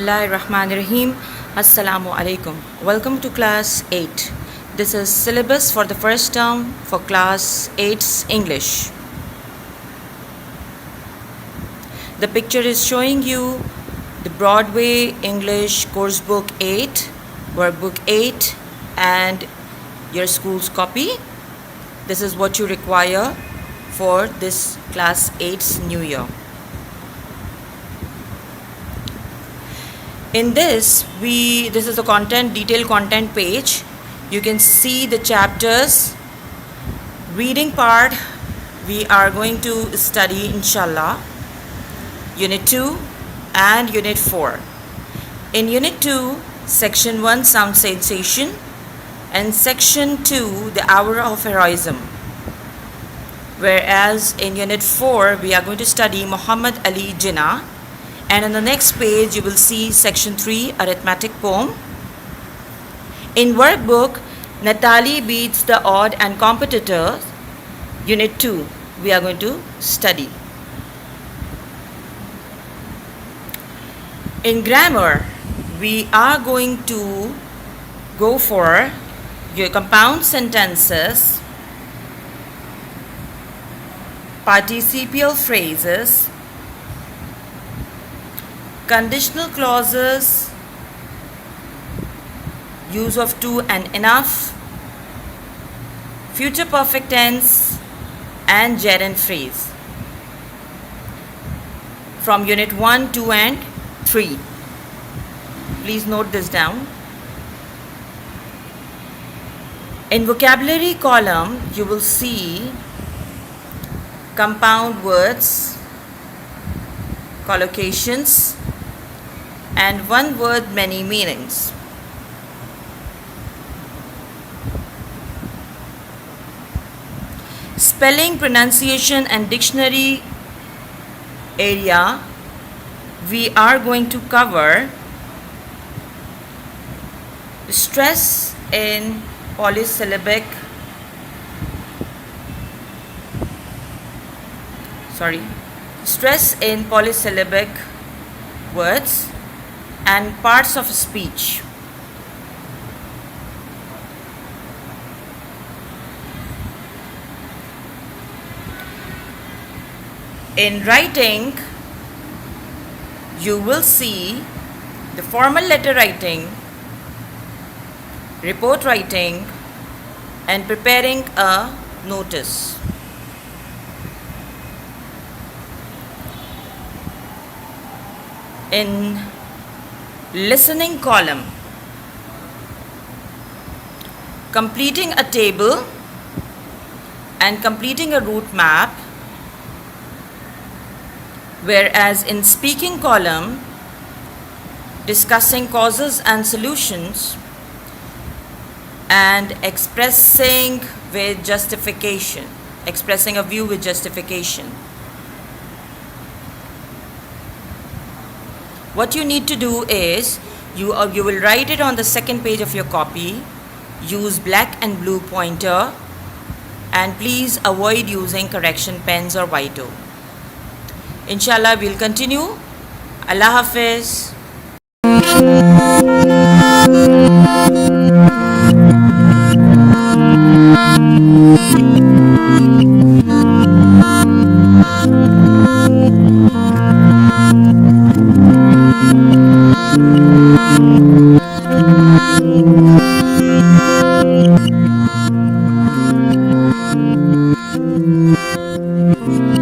Bismillahirrahmanirrahim. Assalamu alaikum. Welcome to class 8. This is syllabus for the first term for class 8's English. The picture is showing you the Broadway English course book 8, workbook 8 and your school's copy. This is what you require for this class 8's new year. In this is the content, detailed content page. You can see the chapters. Reading part we are going to study inshallah unit 2 and unit 4. In unit 2, section 1, sound sensation, and section 2, the hour of heroism. Whereas in unit 4 we are going to study Muhammad Ali Jinnah. And on the next page you will see section 3, arithmetic poem. In workbook, Natalie beats the odd and competitors, unit 2 we are going to study. In grammar, we are going to go for your compound sentences, participial phrases, conditional clauses, use of to and enough, future perfect tense, and gerund phrase from unit 1, 2 and 3. Please note this down. In vocabulary column you will see compound words, collocations, and one word many meanings. Spelling, pronunciation and dictionary area we are going to cover stress in polysyllabic words and parts of speech. In writing, you will see the formal letter writing, report writing, and preparing a notice. In listening column, completing a table and completing a route map, whereas in speaking column, discussing causes and solutions and expressing a view with justification. What you need to do is you will write it on the second page of your copy. Use black and blue pointer and please avoid using correction pens or whiteo. Inshallah we'll continue. Allah Hafiz.